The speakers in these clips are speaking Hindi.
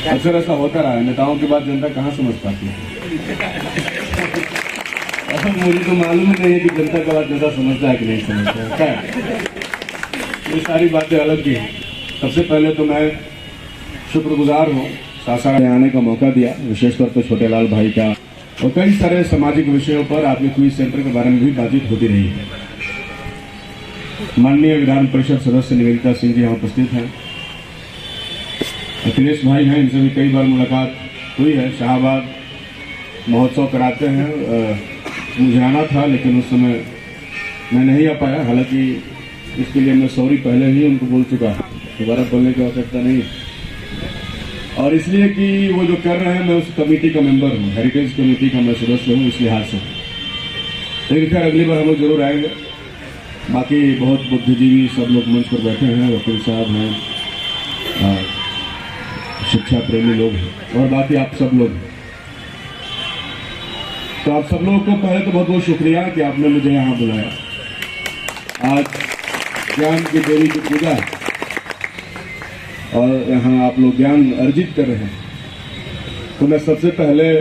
अक्सर ऐसा होता रहा है, नेताओं की बात जनता कहाँ समझ पाती है। और मुझे तो मालूम ही नहीं है कि जनता का बात नेता समझता है कि नहीं समझता है। क्या ये सारी बातें अलग की हैं। सबसे पहले तो मैं शुक्रगुजार हूँ सासाराम में आने का मौका दिया, विशेषतौर पर छोटे लाल भाई का, और कई सारे सामाजिक विषयों पर आपके क्विज सेंटर के बारे में भी बातचीत होती रही है। माननीय विधान परिषद सदस्य निवेदिता सिंह जी यहाँ उपस्थित हैं, अखिलेश भाई हैं, इनसे भी कई बार मुलाकात हुई है। शाहबाद महोत्सव कराते हैं, मुझे आना था लेकिन उस समय मैं नहीं आ पाया, हालांकि इसके लिए मैं सॉरी पहले ही उनको बोल चुका, दोबारा बोलने की आवश्यकता नहीं। और इसलिए कि वो जो कर रहे हैं, मैं उस कमेटी का मेंबर हूँ, हेरिटेज कमेटी का मैं सदस्य हूँ, इस लिहाज से। लेकिन खैर अगली बार हम लोग जरूर आएंगे। बाकी बहुत बुद्धिजीवी सब लोग मंच पर बैठे हैं, वकील साहब हैं, शिक्षा प्रेमी लोग हैं, और बाकी आप सब लोग हैं। तो आप सब लोगों को पहले तो बहुत बहुत शुक्रिया कि आपने मुझे यहाँ बुलाया। आज ज्ञान की देवी की पूजा है और यहाँ आप लोग ज्ञान अर्जित कर रहे हैं, तो मैं सबसे पहले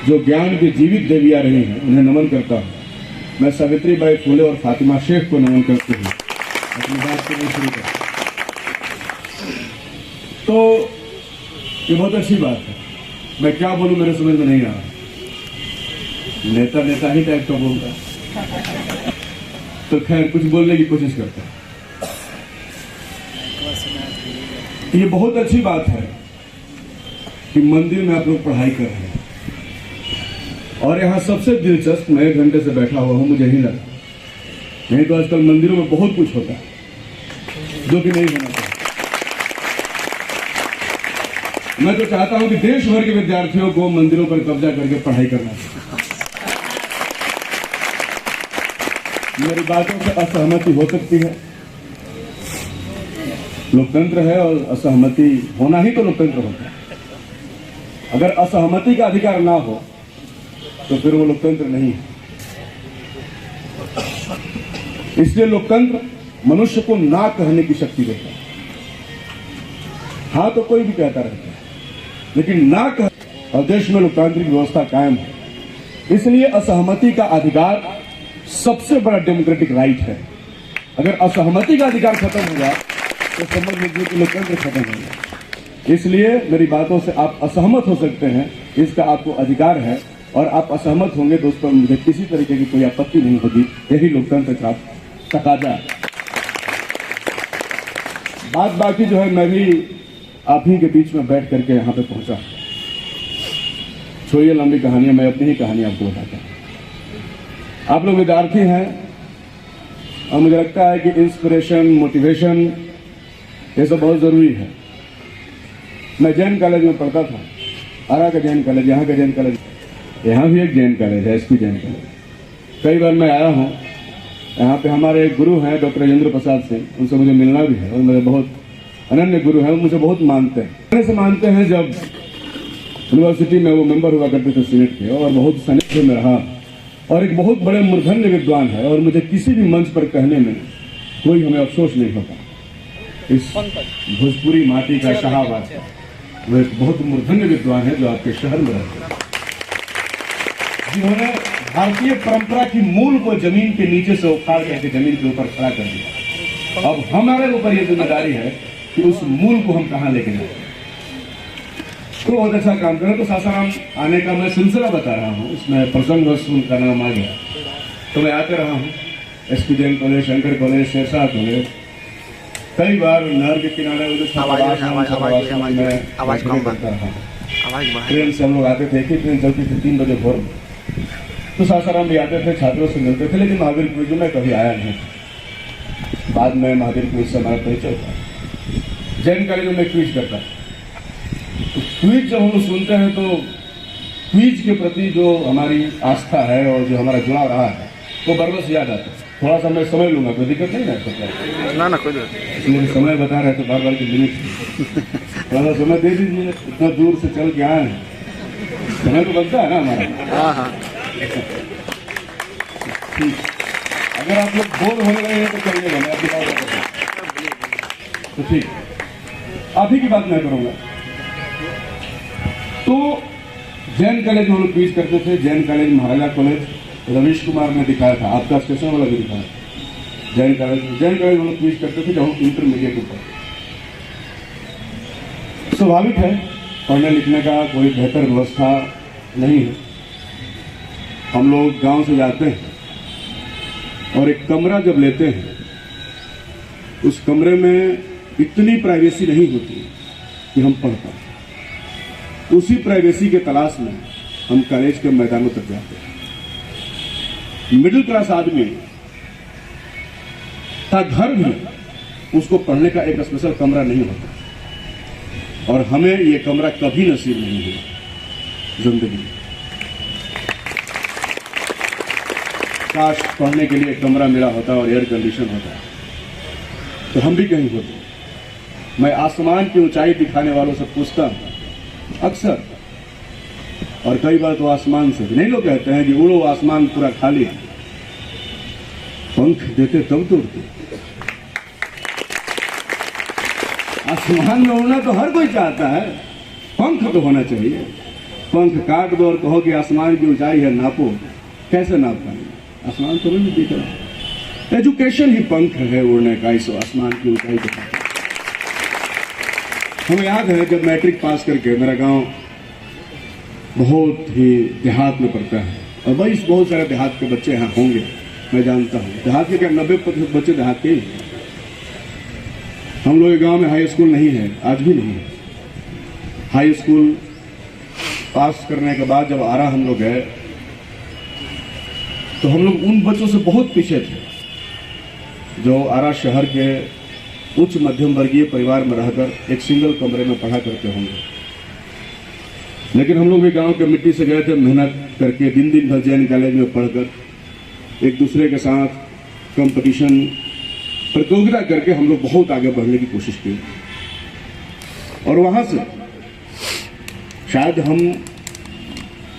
जो ज्ञान की जीवित देवियाँ रही हैं उन्हें नमन करता हूँ। मैं सावित्रीबाई फुले और फातिमा शेख को नमन करती हूँ। अपनी बात को शुरू कर, तो ये बहुत अच्छी बात है। मैं क्या बोलूँ मेरे समझ में नहीं आ रहा। नेता नेता ही टाइप का बोलता है, तो खैर कुछ बोलने की कोशिश करता है। ये बहुत अच्छी बात है कि मंदिर में आप लोग पढ़ाई कर रहे हैं, और यहाँ सबसे दिलचस्प, मैं 1 घंटे से बैठा हुआ हूँ, मुझे ही लगा। नहीं तो आजकल मंदिरों में बहुत कुछ होता है जो कि नहीं होना चाहिए। मैं तो चाहता हूं कि देश भर के विद्यार्थियों को मंदिरों पर कब्जा करके पढ़ाई करना चाहिए। मेरी बातों से असहमति हो सकती है, लोकतंत्र है और असहमति होना ही तो लोकतंत्र होता है। अगर असहमति का अधिकार ना हो तो फिर वो लोकतंत्र नहीं है। इसलिए लोकतंत्र मनुष्य को ना कहने की शक्ति देता है। हाँ तो कोई भी कहता रहता है, लेकिन ना कह, और देश में लोकतांत्रिक व्यवस्था कायम है। इसलिए असहमति का अधिकार सबसे बड़ा डेमोक्रेटिक राइट है। अगर असहमति का अधिकार खत्म हो जाए तो समझ लीजिए कि लोकतंत्र खत्म हो गया। इसलिए मेरी बातों से आप असहमत हो सकते हैं, इसका आपको अधिकार है, और आप असहमत होंगे तो उस पर मुझे किसी तरीके की कोई आपत्ति नहीं होगी। यही लोकतंत्र का तकाजा है। बात बाकी जो है, मैं भी आप ही के बीच में बैठ करके यहाँ पे पहुंचा। छोड़िए लंबी कहानियां, मैं अपनी ही कहानी आपको बताता हूँ। आप लोग विद्यार्थी हैं और मुझे लगता है कि इंस्पिरेशन, मोटिवेशन ये सब बहुत जरूरी है। मैं जैन कॉलेज में पढ़ता था, आरा का जैन कॉलेज, यहाँ का जैन कॉलेज, यहाँ भी एक जैन कॉलेज है, एसपी जैन कॉलेज। कई बार मैं आया हूँ यहाँ पे। हमारे एक गुरु हैं डॉक्टर राजेंद्र प्रसाद सिंह, उनसे मुझे मिलना भी है, और मेरे बहुत अनन्य गुरु हैं, मुझे बहुत मानते हैं। से मानते हैं, जब यूनिवर्सिटी में वो मेंबर हुआ करते थे सीनेट के, और बहुत सानिध्य में रहा, और एक बहुत बड़े मूर्धन्य विद्वान है, और मुझे किसी भी मंच पर कहने में कोई हमें अफसोस नहीं होता। इस भोजपुरी माटी का शाहबाद, वो एक बहुत मूर्धन्य विद्वान है जो आपके शहर में रहते हैं, जिन्होंने भारतीय परंपरा की मूल को जमीन के नीचे से उखाड़ करके जमीन के ऊपर खड़ा कर दिया। अब हमारे ऊपर यह जिम्मेदारी है कि उस मूल को हम कहां लेके जाए। तो बहुत अच्छा काम करें। तो सासाराम आने का मैं सिलसिला बता रहा हूँ, इसमें प्रसंगवश उनका नाम आ गया, तो मैं आते रहा हूँ। SP Jain college, Shankar college, Shershah college, कई बार नहर के किनारे ट्रेन से हम लोग आते थे। एक ही ट्रेन चलती थी 3 बजे भोर में, तो सासाराम भी आते थे, छात्रों से मिलते थे। लेकिन महावीर क्विज में कभी आया नहीं। बाद में महावीर क्विज से हमारा परिचय हुआ। जैन कॉलेज में क्विज करता, तो क्विज जब हम सुनते हैं तो क्विज के प्रति जो हमारी आस्था है और जो हमारा जुड़ाव रहा है वो बरबस याद आता है। थोड़ा सा मैं समय लूंगा, कोई दिक्कत नहीं है ना, कोई इसलिए समय बता रहे तो बार बार की लिमिट थोड़ा सा समय दे दीजिए। इतना दूर से चल के आए हैं, समय तो बनता है ना हमारा। हाँ, ठीक। अगर आप लोग बोर होने लगे हैं तो चलिएगा, मैं आपकी बात बताऊँ तो ठीक। आप ही की बात मैं करूँगा। तो जैन कॉलेज में हम लोग क्विज करते थे। जैन कॉलेज, महाराजा कॉलेज, रवीश कुमार ने दिखाया था, आपका स्टेशन वाला भी दिखाया। जैन कॉलेज में हम लोग क्विज करते थे जब हम इंटरमीडिएट ऊपर। स्वाभाविक है, पढ़ने लिखने का कोई बेहतर व्यवस्था नहीं है। हम लोग गांव से जाते हैं और एक कमरा जब लेते हैं, उस कमरे में इतनी प्राइवेसी नहीं होती कि हम पढ़ पाए। उसी प्राइवेसी के तलाश में हम कॉलेज के मैदानों तक जाते हैं। मिडिल क्लास आदमी का घर भी उसको पढ़ने का एक स्पेशल कमरा नहीं होता, और हमें ये कमरा कभी नसीब नहीं हुआ जिंदगी में। काश पढ़ने के लिए कमरा मिला होता और एयर कंडीशन होता तो हम भी कहीं होते। मैं आसमान की ऊंचाई दिखाने वालों से पूछता हूं अक्सर, और कई बार तो आसमान से नहीं। लोग कहते हैं कि उड़ो आसमान पूरा खाली है, पंख देते तब तो उड़ते। आसमान में उड़ना तो हर कोई चाहता है, पंख तो होना चाहिए। पंख काट दो और कहो कि आसमान की ऊंचाई है, नापो, कैसे नाप पाएंगे? आसमान तो नहीं दिख रहा। एजुकेशन ही पंख है उड़ने का, इस आसमान की ऊंचाई के पास। हमें याद है जब मैट्रिक पास करके, मेरा गांव बहुत ही देहात में पड़ता है, और भाई बहुत सारे देहात के बच्चे यहाँ होंगे, मैं जानता हूँ। देहात के क्या 90% बच्चे देहात के ही हैं। हम लोग के गांव में हाई स्कूल नहीं है, आज भी नहीं है। हाई स्कूल पास करने के बाद जब आरा हम लोग गए तो हम लोग उन बच्चों से बहुत पीछे थे जो आरा शहर के उच्च मध्यम वर्गीय परिवार में रहकर एक सिंगल कमरे में पढ़ा करते होंगे। लेकिन हम लोग भी गांव के मिट्टी से गए थे, मेहनत करके दिन भर जैन कॉलेज में पढ़कर एक दूसरे के साथ कंपटीशन, प्रतियोगिता करके हम लोग बहुत आगे बढ़ने की कोशिश की। और वहां से शायद हम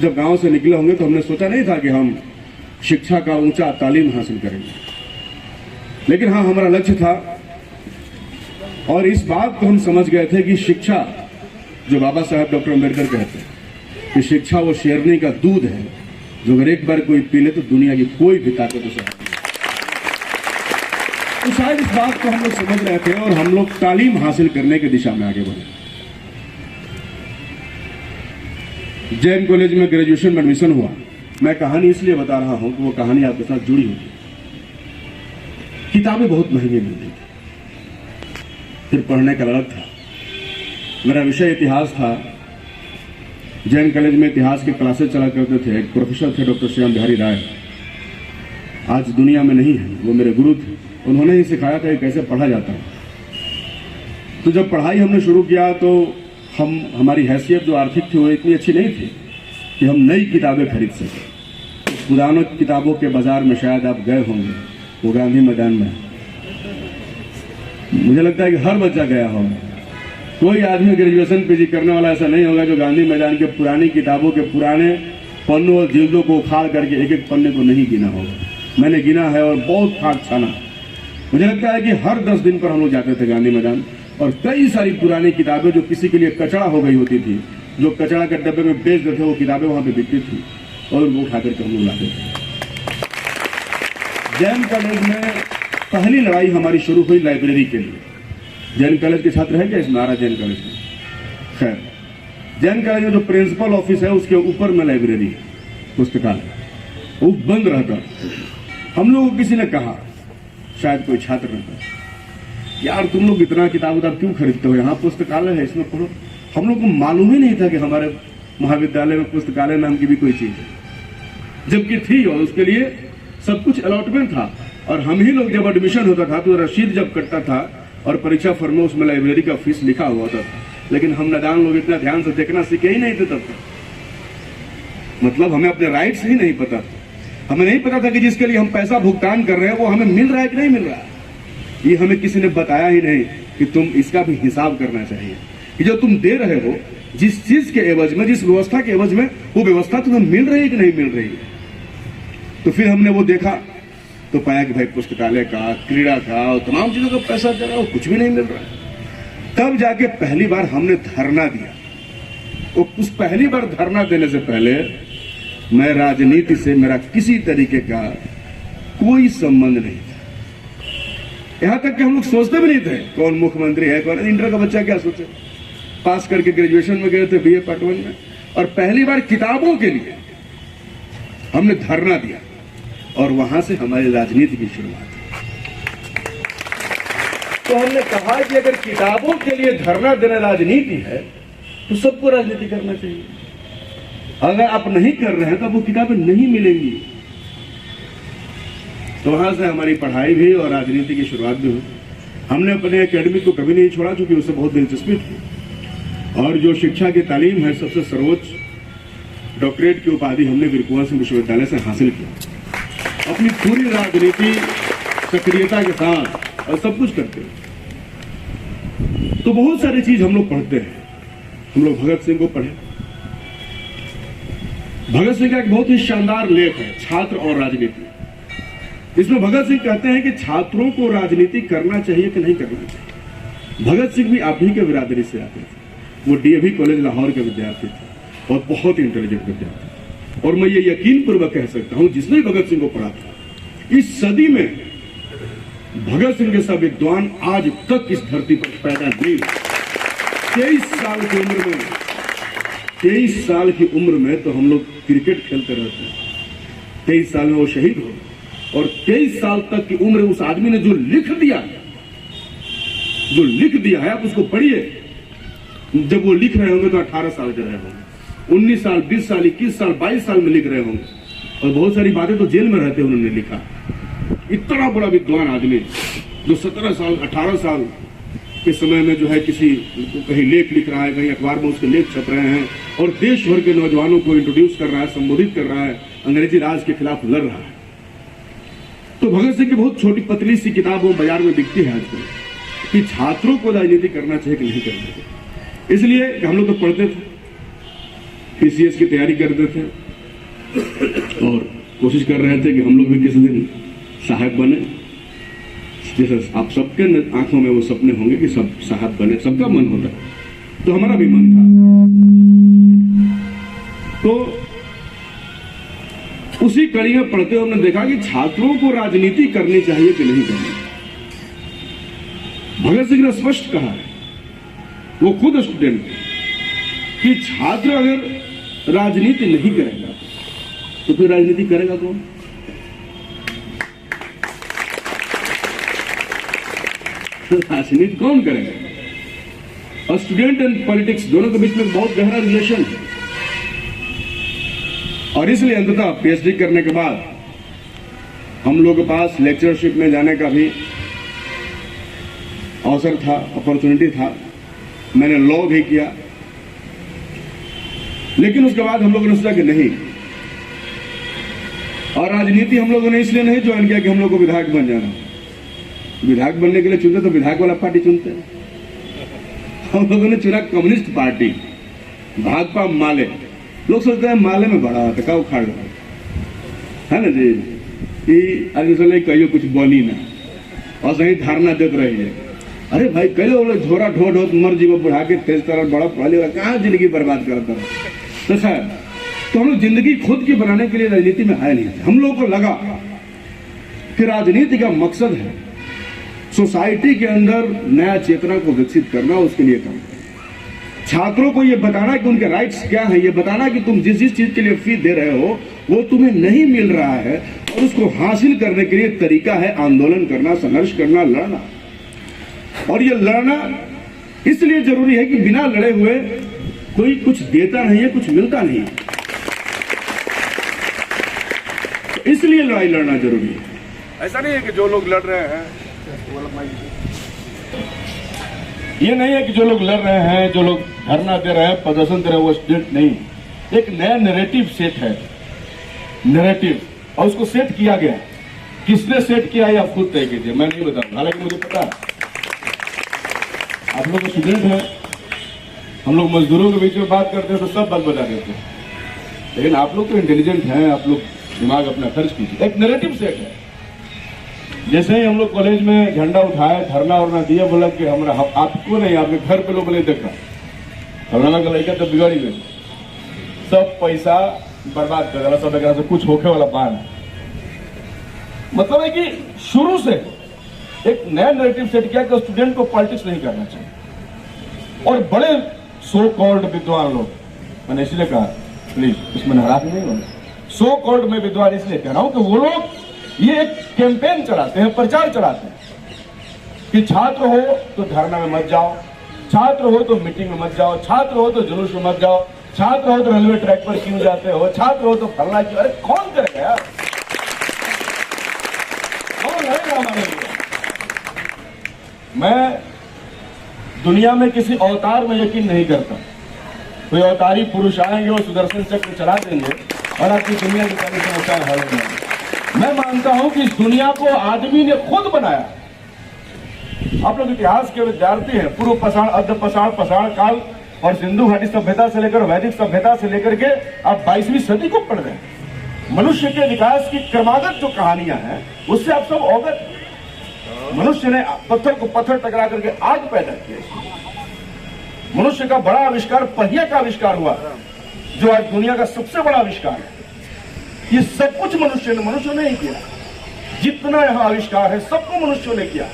जब गांव से निकले होंगे तो हमने सोचा नहीं था कि हम शिक्षा का ऊंचा तालीम हासिल करेंगे, लेकिन हाँ हमारा लक्ष्य था। और इस बात को हम समझ गए थे कि शिक्षा, जो बाबा साहब डॉक्टर अम्बेडकर कहते हैं कि शिक्षा वो शेरनी का दूध है जो अगर एक बार कोई पी ले तो दुनिया की कोई भी ताकत उसे हरा। तो शायद इस बात को हम लोग समझ रहे थे और हम लोग तालीम हासिल करने की दिशा में आगे बढ़े। जैन कॉलेज में ग्रेजुएशन में एडमिशन हुआ। मैं कहानी इसलिए बता रहा हूं कि वो कहानी आपके साथ जुड़ी होगी। किताबें बहुत महंगी मिलती थी, फिर पढ़ने का अलग था। मेरा विषय इतिहास था। जैन कॉलेज में इतिहास के क्लासेस चला करते थे। एक प्रोफेसर थे डॉक्टर श्याम बिहारी राय, आज दुनिया में नहीं है, वो मेरे गुरु थे। उन्होंने ही सिखाया था कि कैसे पढ़ा जाता है। तो जब पढ़ाई हमने शुरू किया तो हमारी हैसियत जो आर्थिक थी वो इतनी अच्छी नहीं थी कि हम नई किताबें खरीद सके। पुरानों किताबों के बाजार में शायद आप गए होंगे, वो गांधी मैदान में, मुझे लगता है कि हर बच्चा गया होगा। कोई आदमी ग्रेजुएशन पीजी करने वाला ऐसा नहीं होगा जो गांधी मैदान के पुरानी किताबों के पुराने पन्नों और जिल्दों को उखाड़ करके एक एक पन्ने को नहीं गिना होगा। मैंने गिना है और बहुत खाक छाना। मुझे लगता है कि हर 10 दिन पर हम लोग जाते थे गांधी मैदान, और कई सारी पुरानी किताबें जो किसी के लिए कचरा हो गई होती थी, जो कचरा के डब्बे में बेच देते, वो किताबें वहां पे बिकती थी और वो उठा करके हम लोग लाते थे। जैन कॉलेज में पहली लड़ाई हमारी शुरू हुई लाइब्रेरी के लिए। जैन कॉलेज के छात्र हैं क्या इसमें? आरा जैन कॉलेज में। खैर, जैन कॉलेज में जो प्रिंसिपल ऑफिस है उसके ऊपर में लाइब्रेरी है, पुस्तकालय, वो बंद रहता। हम लोगों को किसी ने कहा, शायद कोई छात्र ने कहा, यार तुम लोग इतना किताब क्यों खरीदते हो, यहाँ पुस्तकालय है, इसमें पढ़ो। हम लोग को मालूम ही नहीं था कि हमारे महाविद्यालय में पुस्तकालय नाम की भी कोई चीज है, जबकि थी और उसके लिए सब कुछ अलॉटमेंट था। और हम ही लोग जब एडमिशन होता था तो रसीद जब कटता था और परीक्षा फॉर्म में उसमें लाइब्रेरी का फीस लिखा हुआ था, लेकिन हम नादान लोग इतना ध्यान से देखना सीखे ही नहीं थे तब तक। मतलब हमें अपने राइट्स ही नहीं पता था। हमें नहीं पता था कि जिसके लिए हम पैसा भुगतान कर रहे हैं वो हमें मिल रहा है कि नहीं मिल रहा है। ये हमें किसी ने बताया ही नहीं कि तुम इसका भी हिसाब करना चाहिए कि जो तुम दे रहे हो, जिस चीज के एवज में, जिस व्यवस्था के एवज में, वो व्यवस्था तुम्हें मिल रही है कि नहीं मिल रही है। तो फिर हमने वो देखा तो पाया कि भाई पुस्तकालय का, क्रीड़ा का और तमाम चीजों का पैसा दे रहा है, कुछ भी नहीं मिल रहा है। तब जाके पहली बार हमने धरना दिया उस पहली बार धरना देने से पहले मैं राजनीति से मेरा किसी तरीके का कोई संबंध नहीं था। यहां तक कि हम लोग सोचते भी नहीं थे कौन मुख्यमंत्री है कौन। इंटर का बच्चा क्या सोचे, पास करके ग्रेजुएशन में गए थे बीए पार्ट 1 में, और पहली बार किताबों के लिए हमने धरना दिया और वहां से हमारी राजनीति की शुरुआत। तो हमने कहा कि अगर किताबों के लिए धरना देना राजनीति है तो सबको राजनीति करना चाहिए। अगर आप नहीं कर रहे हैं तो वो किताबें नहीं मिलेंगी। तो वहां से हमारी पढ़ाई भी और राजनीति की शुरुआत भी हुई। हमने अपने एकेडमिक को कभी नहीं छोड़ा, क्योंकि उससे बहुत दिलचस्पी थी। और जो शिक्षा की तालीम है, सबसे सर्वोच्च डॉक्टरेट की उपाधि हमने वीर कुंवर सिंह विश्वविद्यालय से हासिल की। अपनी पूरी राजनीति सक्रियता के साथ और सब कुछ करते हैं। तो बहुत सारी चीज हम लोग पढ़ते हैं। हम लोग भगत सिंह को पढ़े। भगत सिंह का एक बहुत ही शानदार लेख है, छात्र और राजनीति। इसमें भगत सिंह कहते हैं कि छात्रों को राजनीति करना चाहिए कि नहीं करना चाहिए। भगत सिंह भी आप ही के बिरादरी से आते थे। वो डीएवी कॉलेज लाहौर के विद्यार्थी थे और बहुत इंटेलिजेंट विद्यार्थी। और मैं ये यकीन पूर्वक कह सकता हूं, जिसने भगत सिंह को पढ़ा था, इस सदी में भगत सिंह जैसा विद्वान आज तक इस धरती पर पैदा नहीं। 23 साल की उम्र में 23 साल की उम्र में तो हम लोग क्रिकेट खेलते रहते हैं। 23 साल में वो शहीद हो, और 23 साल तक की उम्र उस आदमी ने जो लिख दिया है, आप उसको पढ़िए। जब वो लिख रहे होंगे तो 18 साल के रहे होंगे, 19 साल, 20 साल, 21 साल, 22 साल में लिख रहे होंगे। और बहुत सारी बातें तो जेल में रहते उन्होंने लिखा। इतना बड़ा विद्वान आदमी जो 17 साल, 18 साल के समय में जो है किसी कहीं लेख लिख रहा है, कहीं अखबार में उसके लेख छप रहे हैं, और देश भर के नौजवानों को इंट्रोड्यूस कर रहा है, संबोधित कर रहा है, अंग्रेजी राज के खिलाफ लड़ रहा है। तो भगत सिंह की बहुत छोटी पतली सी किताब वो बाजार में बिकती है आजकल, कि छात्रों को राजनीति करना चाहिए कि नहीं करना चाहिए। इसलिए हम लोग तो पढ़ते थे, पीसीएस की तैयारी करते थे और कोशिश कर रहे थे कि हम लोग भी किसी दिन साहब बने। जैसे आप सबके आंखों में वो सपने होंगे कि सब साहब बने, सबका मन होता है, तो हमारा भी मन था। तो उसी कड़ी में पढ़ते हुए हमने देखा कि छात्रों को राजनीति करनी चाहिए कि नहीं करनी। भगत सिंह ने स्पष्ट कहा है, वो खुद स्टूडेंट, कि छात्र अगर राजनीति नहीं करेगा तो फिर राजनीति करेगा कौन? राजनीति कौन करेगा? और स्टूडेंट एंड पॉलिटिक्स दोनों के बीच में बहुत गहरा रिलेशन है। और इसलिए अंततः पीएचडी करने के बाद हम लोग के पास लेक्चरशिप में जाने का भी अवसर था, अपॉर्चुनिटी था। मैंने लॉ भी किया, लेकिन उसके बाद हम लोगों ने सोचा कि नहीं। और राजनीति हम लोगों ने इसलिए नहीं ज्वाइन किया कि हम लोग को विधायक बन जाना। विधायक बनने के लिए चुनते तो विधायक वाला पार्टी चुनते हैं। हम लोगों ने चुना कम्युनिस्ट पार्टी, भाजपा माले। लोग सोचते हैं माले में बड़ा होता का उखाड़ है ना जी, आदमी सोचे कहियो कुछ बोली ना और सही धारणा देते रहिए। अरे भाई कहियो बोले झोरा ढो ढो मर जीवो बुढ़ा के तेज तरह बड़ा पढ़ा लिखा, कहाँ जिंदगी बर्बाद करता है। तो खैर, तो हम लोग जिंदगी खुद की बनाने के लिए राजनीति में आए नहीं थे। हम लोगों को लगा कि राजनीति का मकसद है सोसाइटी के अंदर नया चेतना को विकसित करना, उसके लिए काम करना। छात्रों को यह बताना कि उनके राइट्स क्या है, यह बताना कि तुम जिस जिस चीज के लिए फी दे रहे हो वो तुम्हें नहीं मिल रहा है, और उसको हासिल करने के लिए तरीका है आंदोलन करना, संघर्ष करना, लड़ना। और ये लड़ना इसलिए जरूरी है कि बिना लड़े हुए कोई कुछ देता नहीं है, कुछ मिलता नहीं है। तो इसलिए लड़ाई लड़ना जरूरी है। ऐसा नहीं है कि जो लोग लड़ रहे हैं, ये नहीं है कि जो लोग लड़ रहे हैं, जो लोग धरना दे रहे हैं, प्रदर्शन दे रहे हैं, वो स्टूडेंट नहीं। एक नया नैरेटिव सेट है, नैरेटिव, और उसको सेट किया गया। किसने सेट किया है आप खुद तय कीजिए, मैं नहीं बताऊंगा। हालांकि मुझे पता है आप लोग स्टूडेंट हैं, हम लोग मजदूरों के बीच में बात करते हैं तो सब बात बता देते हैं, लेकिन आप लोग तो इंटेलिजेंट हैं, आप लोग दिमाग अपना खर्च कीजिए। एक नैरेटिव सेट है। जैसे ही हम लोग कॉलेज में झंडा उठाया, धरना उड़ना दिया, बोला कि हमारा आपको नहीं, आपके घर पे लोग नहीं देखा, फलाना का लड़का तो बिगड़ ही गई, सब पैसा बर्बाद कर दिया, सब एक से कुछ होके वाला बात है। मतलब है कि शुरू से एक नया नैरेटिव सेट किया कि स्टूडेंट को पॉलिटिक्स नहीं करना चाहिए। और बड़े सो कॉल्ड विद्वान लोग, मैंने इसलिए कहा प्लीज इसमें नाराज नहीं होना, सो कॉल्ड में विद्वान इसलिए कह रहा हूं कि वो लोग ये एक कैंपेन चलाते हैं, प्रचार चलाते हैं कि छात्र हो तो धरना में मत जाओ, छात्र हो तो मीटिंग में मत जाओ, छात्र हो तो जुलूस में मत जाओ, छात्र हो तो रेलवे ट्रैक पर क्यों जाते हो, छात्र हो तो फलना क्यों। अरे कौन करेगा यार, कौन रहेगा हमारे लिए। मैं दुनिया में किसी अवतार में यकीन नहीं करता। कोई अवतारी पुरुष आएंगे और सुदर्शन चक्र चला देंगे और आपकी दुनिया की सारी समस्याएं हल हो जाएंगी। मैं मानता हूं कि इस दुनिया को आदमी ने खुद बनाया। आप लोग इतिहास के विद्यार्थी हैं, पूर्व पाषाण, अर्ध पाषाण, पाषाण काल और सिंधु घाटी सभ्यता से लेकर वैदिक सभ्यता से लेकर के आप 22वीं सदी को पढ़ रहे हैं। मनुष्य के विकास की क्रमागत जो कहानियां हैं उससे आप सब अवगत। मनुष्य ने पत्थर को पत्थर टकरा करके आग पैदा किया। मनुष्य का बड़ा आविष्कार पहिया का आविष्कार हुआ, जो आज दुनिया का सबसे बड़ा आविष्कार है। ये सब कुछ मनुष्य ने ही किया। जितना यहां आविष्कार है सबको मनुष्यों ने किया,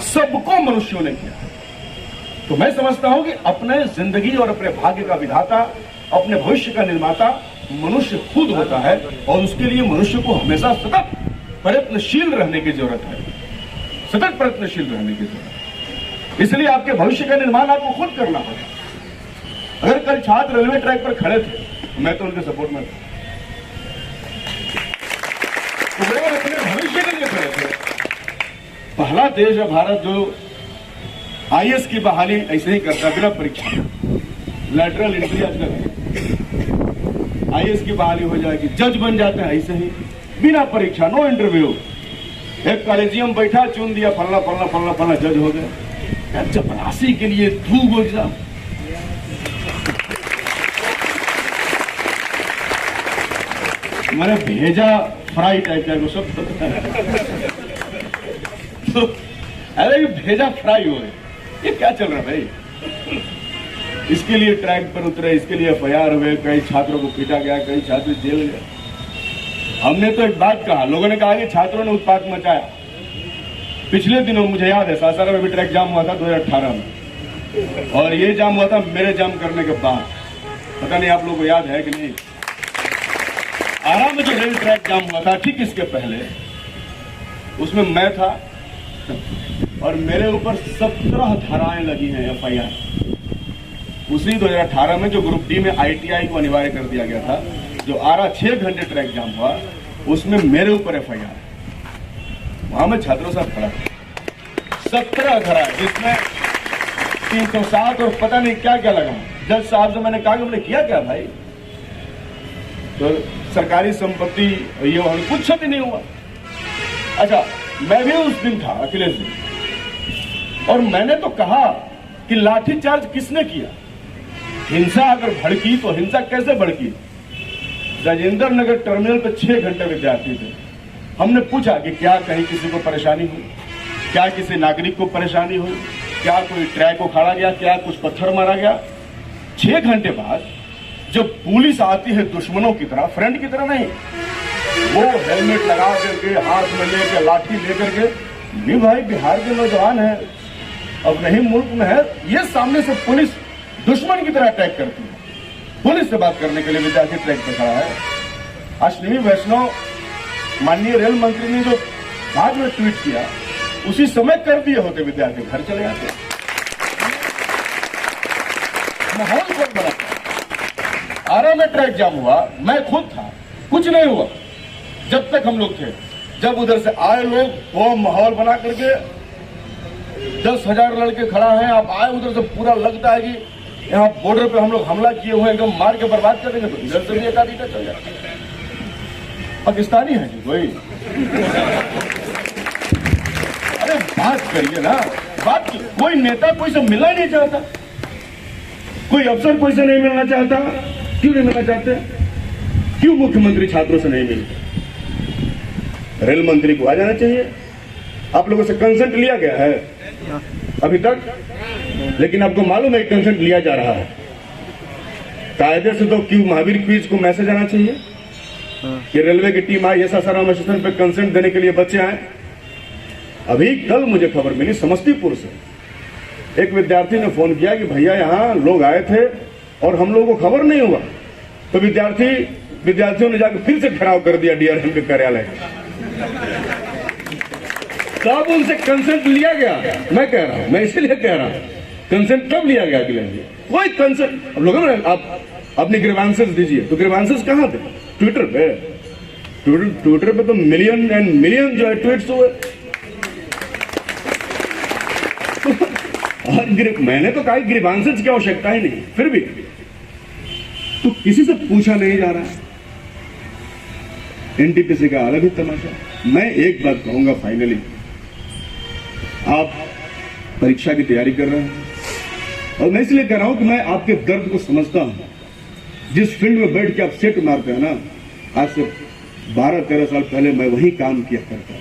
सबको मनुष्यों ने किया। तो मैं समझता हूं कि अपने जिंदगी और अपने भाग्य का विधाता, अपने भविष्य का निर्माता मनुष्य खुद होता है और उसके लिए मनुष्य को हमेशा सतत प्रयत्नशील रहने की जरूरत है, सतत प्रयत्नशील रहने की जरूरत है। इसलिए आपके भविष्य का निर्माण आपको खुद करना होगा। अगर कल छात्र रेलवे ट्रैक पर खड़े थे, मैं तो उनके सपोर्ट में था, तो वो अपने भविष्य के लिए खड़े थे। पहला देश है भारत जो आईएएस की बहाली ऐसे ही करता बिना परीक्षा, लैटरल एंट्री आजकल आईएएस की बहाली हो जाएगी, जज बन जाते हैं ऐसे ही बिना परीक्षा, नो इंटरव्यू। एक कॉलेजियम बैठा, चुन दिया फलना फलना फलना फलना, जज हो गए। चपरासी के लिए धूप एग्जाम। मैंने भेजा फ्राई टाइप का सब तो अरे भेजा फ्राई हो गए, ये क्या चल रहा है भाई। इसके लिए ट्रैक पर उतरे, इसके लिए एफआईआर हुए, कई छात्रों को पीटा गया, कई छात्र जेल गए। हमने तो एक बात कहा, लोगों ने कहा कि छात्रों ने उत्पात मचाया। पिछले दिनों मुझे याद है सासाराम में भी ट्रैक जाम हुआ था 2018 में, और ये जाम हुआ था मेरे जाम करने के बाद। पता नहीं आप लोगों को याद है कि नहीं। आरा में जो रेल ट्रैक जाम हुआ था ठीक इसके पहले, उसमें मैं था और मेरे ऊपर 17 धाराएं लगी हैं एफआईआर। उसी 2018 में जो ग्रुप डी में आईटीआई को अनिवार्य कर दिया गया था, जो आरा 6 घंटे ट्रैक जाम हुआ, उसमें मेरे ऊपर एफआईआर। वहां में छात्रों साथ खड़ा 17 धाराएं, जिसमें 307 और पता नहीं क्या क्या लगा। जज साहब से मैंने कहा कि हमने किया क्या भाई, तो सरकारी संपत्ति ये वहां कुछ क्षति नहीं हुआ। अच्छा, मैं भी उस दिन था, अखिलेश दिन, और मैंने तो कहा कि लाठीचार्ज किसने किया। हिंसा अगर भड़की तो हिंसा कैसे भड़की। राजेंद्र नगर टर्मिनल पे 6 घंटे विद्यार्थी थे। हमने पूछा कि क्या कहीं किसी को परेशानी हुई, क्या किसी नागरिक को परेशानी हुई, क्या कोई ट्रैक उखाड़ा गया, क्या कुछ पत्थर मारा गया। 6 घंटे बाद जब पुलिस आती है दुश्मनों की तरह, फ्रेंड की तरह नहीं, वो हेलमेट लगा करके हाथ में लेकर लाठी लेकर के, नहीं भाई बिहार के नौजवान है, अब नहीं मुल्क में है, ये सामने से पुलिस दुश्मन की तरह अटैक करती है। पुलिस से बात करने के लिए विद्यार्थी ट्रैक पर खड़ा है। अश्विनी वैष्णव माननीय रेल मंत्री ने जो बाद में ट्वीट किया, उसी समय कर दिए होते, विद्यार्थी घर चले जाते। माहौल बहुत बड़ा था। आरा में ट्रैक जाम हुआ, मैं खुद था, कुछ नहीं हुआ जब तक हम लोग थे। जब उधर से आए लोग, वो माहौल बना करके 10,000 लड़के खड़ा हैं, आप आए उधर से, पूरा लगता है कि यहाँ बॉर्डर पे हम लोग हमला किए हुए, एकदम मार के बर्बाद कर देंगे। तो इधर से भी एक आधी चल जाए, पाकिस्तानी है जी कोई। अरे बात करिए ना, बात कोई नेता कोई से मिलना ही नहीं चाहता, कोई अफसर कोई से नहीं मिलना चाहता। क्यों नहीं मिलना चाहते? क्यों मुख्यमंत्री छात्रों से नहीं मिलते? रेल मंत्री को आ जाना चाहिए। आप लोगों से कंसेंट लिया गया है अभी तक? लेकिन आपको मालूम है कंसेंट लिया जा रहा है कायदे से। तो क्यों महावीर क्विज को मैसेज आना चाहिए कि रेलवे की टीम आई ऐसा सारा स्टेशन पे कंसेंट देने के लिए बच्चे आए। अभी कल मुझे खबर मिली समस्तीपुर से एक विद्यार्थी ने फोन किया कि भैया यहाँ लोग आए थे और हम लोगों को खबर नहीं हुआ। तो विद्यार्थियों ने जाकर फिर से ठहराव कर दिया डीआरएम के कार्यालय। तब उनसे कंसेंट लिया गया। मैं कह रहा हूं, मैं इसीलिए कह रहा हूं कंसेंट कब लिया गया कि लिए कोई कंसेंट। अब लोगों ने आप अपनी ग्रीवांसेस दीजिए, तो ग्रीवांसेस कहां थे? ट्विटर पे। ट्विटर पे तो मिलियन एंड मिलियन जो है ट्वीट्स हुए। और मैंने तो कहा ग्रीवांसेस की आवश्यकता ही नहीं, फिर भी तो किसी से पूछा नहीं जा रहा। एनटीपीसी का अलग ही तमाशा। मैं एक बात कहूंगा फाइनली, आप परीक्षा की तैयारी कर रहे हैं और मैं इसलिए कह रहा हूं कि मैं आपके दर्द को समझता हूं। जिस फील्ड में बैठ के आप सेट मारते हैं ना, आज से 12-13 साल पहले मैं वही काम किया करता हूं।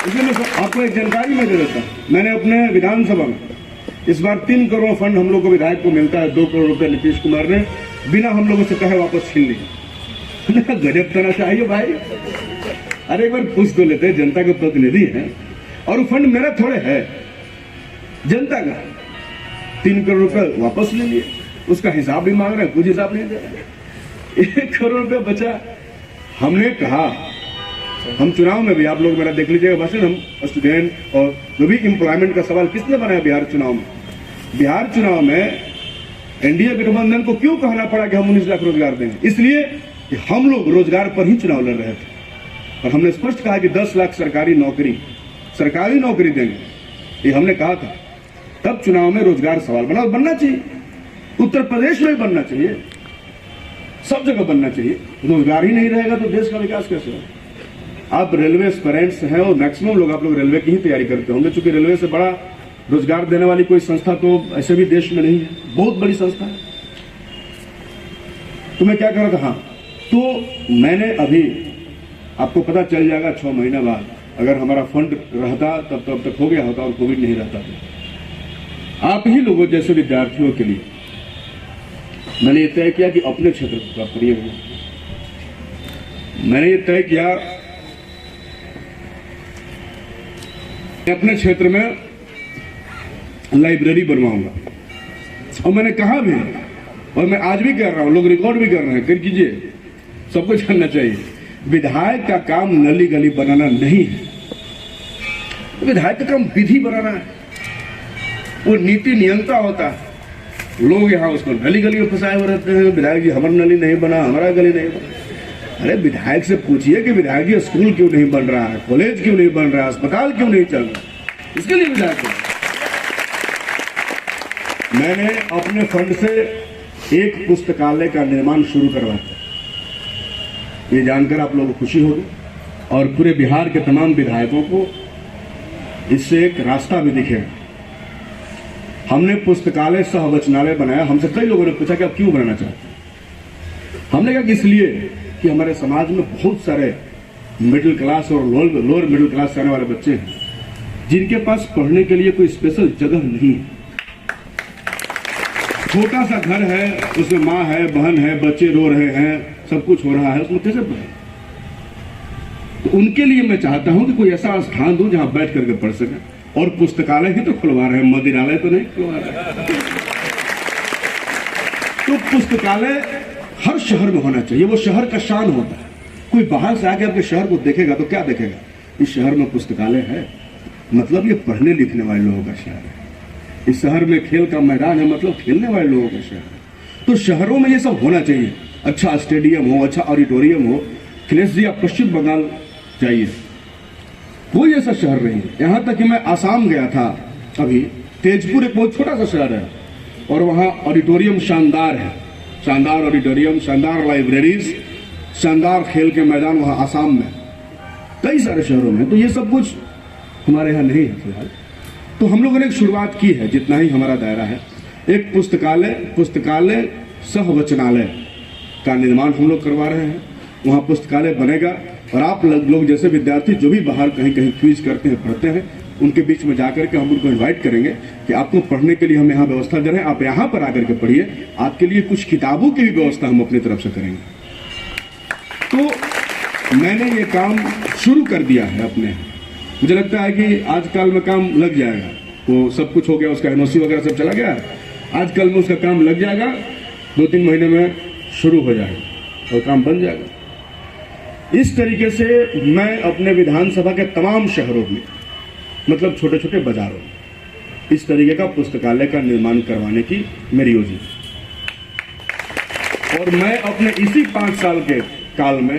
इसलिए मैं आपको एक जानकारी मैं दे देता हूं। मैंने अपने विधानसभा में इस बार 3 करोड़ फंड हम लोग को विधायक को मिलता है। 2 करोड़ रुपए नीतीश कुमार ने बिना हम लोगों से कहे वापस छीन लिया। गजब करना चाहिए भाई। अरे एक बार पूछ तो लेते, जनता के प्रतिनिधि है और वो फंड मेरा थोड़े है, जनता का। 3 करोड़ रुपए वापस ले लिए, उसका हिसाब भी मांग रहे हैं, कुछ हिसाब नहीं दे रहे। 1 करोड़ रुपए बचा। हमने कहा हम चुनाव में भी, आप लोग मेरा देख लीजिएगा भाषण, हम स्टूडेंट और जो भी एम्प्लॉयमेंट का सवाल किसने बनाया बिहार चुनाव में? बिहार चुनाव में एनडीए गठबंधन को क्यों कहना पड़ा कि हम 19 लाख रोजगार देंगे? इसलिए कि हम लोग रोजगार पर ही चुनाव लड़ रहे थे और हमने स्पष्ट कहा कि 10 लाख सरकारी नौकरी देंगे, ये हमने कहा था। तब चुनाव में रोजगार सवाल बनना चाहिए। उत्तर प्रदेश में भी बनना चाहिए, सब जगह बनना चाहिए। रोजगार ही नहीं रहेगा तो देश का विकास कैसे होगा? आप रेलवे एस्पिरेंट्स हैं और मैक्सिमम लोग आप लोग रेलवे की ही तैयारी करते होंगे, क्योंकि रेलवे से बड़ा रोजगार देने वाली कोई संस्था तो ऐसे भी देश में नहीं है, बहुत बड़ी संस्था है। तो मैं क्या कर रहा था, हाँ, तो मैंने अभी आपको पता चल जाएगा 6 महीने बाद, अगर हमारा फंड रहता तब तक हो गया होता और कोविड नहीं रहता तो। आप ही लोगों जैसे विद्यार्थियों के लिए मैंने ये तय किया कि अपने क्षेत्र को प्राप्त करिए। मैंने ये तय किया अपने क्षेत्र में लाइब्रेरी बनवाऊंगा और मैंने कहा भी और मैं आज भी कर रहा हूं, लोग रिकॉर्ड भी कर रहे हैं, कर कीजिए, सबको जानना चाहिए। विधायक का काम नली गली बनाना नहीं है, विधायक का काम विधि बनाना है, वो नीति नियंता होता है। लोग यहाँ उसको नली गली में फंसाए हुए रहते हैं, विधायक जी हमारा नली नहीं बना, हमारा गली नहीं बना। अरे विधायक से पूछिए कि विधायक जी स्कूल क्यों नहीं बन रहा है, कॉलेज क्यों नहीं बन रहा है, अस्पताल क्यों नहीं चल रहा, इसके लिए विधायक है। मैंने अपने फंड से एक पुस्तकालय का निर्माण शुरू करवाया, ये जानकर आप लोगों को खुशी होगी और पूरे बिहार के तमाम विधायकों को इससे एक रास्ता भी दिखेगा। हमने पुस्तकालय सह वचनालय बनाया। हमसे कई लोगों ने पूछा कि आप क्यों बनाना चाहते हैं? हमने कहा कि इसलिए कि हमारे समाज में बहुत सारे मिडिल क्लास और लोअर मिडिल क्लास से आने वाले बच्चे हैं जिनके पास पढ़ने के लिए कोई स्पेशल जगह नहीं है। छोटा सा घर है, उसमें माँ है, बहन है, बच्चे रो रहे हैं, सब कुछ हो रहा है, उसमें कैसे पढ़े? तो उनके लिए मैं चाहता हूं कि कोई ऐसा स्थान दूं जहां बैठ करके पढ़ सके। और पुस्तकालय ही तो खुलवा रहे हैं, मदिरालय तो नहीं खुलवा रहे। तो पुस्तकालय हर शहर में होना चाहिए, वो शहर का शान होता है। कोई बाहर से आके आपके शहर को देखेगा तो क्या देखेगा? इस शहर में पुस्तकालय है, मतलब ये पढ़ने लिखने वाले लोगों का शहर है। इस शहर में खेल का मैदान है, मतलब खेलने वाले लोगों का शहर है। तो शहरों में ये सब होना चाहिए। अच्छा स्टेडियम हो, अच्छा ऑडिटोरियम हो। अखिलेश जी आप पश्चिम बंगाल जाइए, कोई ऐसा शहर नहीं है। यहां तक कि मैं आसाम गया था अभी, तेजपुर एक बहुत छोटा सा शहर है और वहां ऑडिटोरियम शानदार है, शानदार ऑडिटोरियम, शानदार लाइब्रेरीज, शानदार खेल के मैदान वहां आसाम में, कई सारे शहरों में। तो ये सब कुछ हमारे यहाँ नहीं है फिलहाल। तो हम लोगों ने एक शुरुआत की है, जितना ही हमारा दायरा है। एक पुस्तकालय सह वचनालय का निर्माण हम लोग करवा रहे हैं। वहाँ पुस्तकालय बनेगा और आप लोग जैसे विद्यार्थी जो भी बाहर कहीं क्विज करते हैं, पढ़ते हैं, उनके बीच में जाकर के हम उनको इनवाइट करेंगे कि आपको पढ़ने के लिए हम यहाँ व्यवस्था दे रहे हैं, आप यहाँ पर आकर के पढ़िए। आपके लिए कुछ किताबों की भी व्यवस्था हम अपनी तरफ से करेंगे। तो मैंने ये काम शुरू कर दिया है अपने। मुझे लगता है कि आजकल में काम लग जाएगा, वो सब कुछ हो गया, उसका एनओसी वगैरह सब चला गया, आजकल में उसका काम लग जाएगा, 2-3 महीने में शुरू हो जाएगा और काम बन जाएगा। इस तरीके से मैं अपने विधानसभा के तमाम शहरों में, मतलब छोटे छोटे बाजारों में, इस तरीके का पुस्तकालय का निर्माण करवाने की मेरी योजना है। और मैं अपने इसी 5 साल के काल में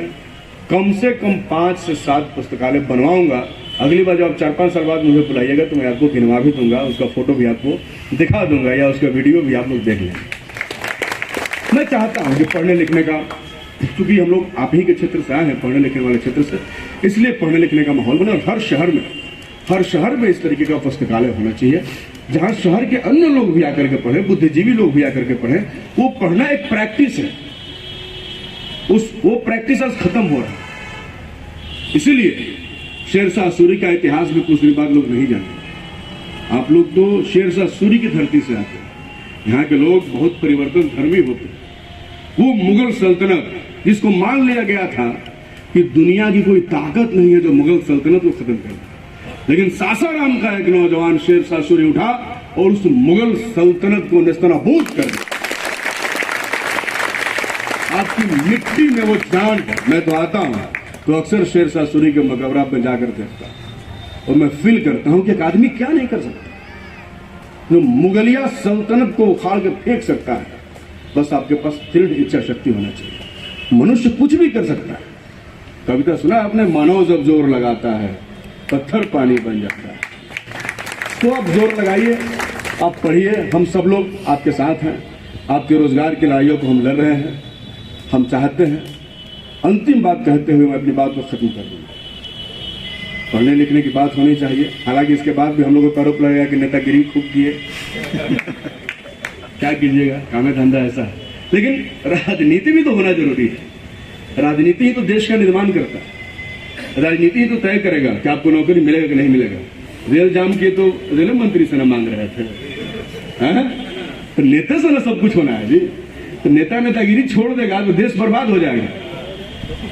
कम से कम 5 से 7 पुस्तकालय बनवाऊंगा। अगली बार जब 4-5 साल बाद मुझे बुलाइएगा तो मैं आपको गिनवा भी दूंगा, उसका फोटो भी आपको दिखा दूंगा या उसका वीडियो भी आप लोग देख लेंगे। मैं चाहता हूं कि पढ़ने लिखने का, क्योंकि हम लोग आप ही के क्षेत्र से आए हैं, पढ़ने लिखने वाले क्षेत्र से, इसलिए पढ़ने लिखने का माहौल बने। और हर शहर में इस तरीके का पुस्तकालय होना चाहिए, जहां शहर के अन्य लोग भी आकर के पढ़े, बुद्धिजीवी लोग भी आकर के पढ़े। वो पढ़ना एक प्रैक्टिस है, वो प्रैक्टिस आज खत्म हो रहा है। इसीलिए शेरशाह सूरी का इतिहास भी कुछ दिन बाद लोग नहीं जानते। आप लोग तो शेरशाह सूरी की धरती से आते हैं। यहाँ के लोग बहुत परिवर्तन धर्मी होते हैं। वो मुगल सल्तनत, जिसको मान लिया गया था कि दुनिया की कोई ताकत नहीं है जो मुगल सल्तनत को खत्म कर दे, लेकिन सासाराम का एक नौजवान शेरशाह सूरी उठा और उस मुगल सल्तनत को नेस्तनाबूद कर दिया। आपकी मिट्टी में वो जान है। मैं तो आता हूं तो अक्सर शेरशाह सूरी के मकबरा पे जाकर देखता और मैं फील करता हूं कि एक आदमी क्या नहीं कर सकता जो मुगलिया सल्तनत को उखाड़ के फेंक सकता है। बस आपके पास दृढ़ इच्छा शक्ति होना चाहिए। मनुष्य कुछ भी कर सकता है। कविता सुना आपने, मानव जब जोर लगाता है पत्थर पानी बन जाता है। तो आप जोर लगाइए, आप पढ़िए, हम सब लोग आपके साथ हैं। आपके रोजगार की लड़ाइयों को हम लड़ रहे हैं, हम चाहते हैं। अंतिम बात कहते हुए मैं अपनी बात को खत्म कर दूंगा। पढ़ने लिखने की बात होनी चाहिए। हालांकि इसके बाद भी हम लोगों को आरोप लगेगा कि नेतागिरी खूब किए। क्या कीजिएगा, काम धंधा ऐसा है। लेकिन राजनीति भी तो होना जरूरी है। राजनीति ही तो देश का निर्माण करता है। राजनीति ही तो तय करेगा कि आपको नौकरी मिलेगा कि नहीं मिलेगा। रेल जाम के तो रेल मंत्री से न मांग रहे थे, तो नेता से ना सब कुछ होना है जी। तो नेता नेतागिरी छोड़ देगा तो देश बर्बाद हो जाएगा।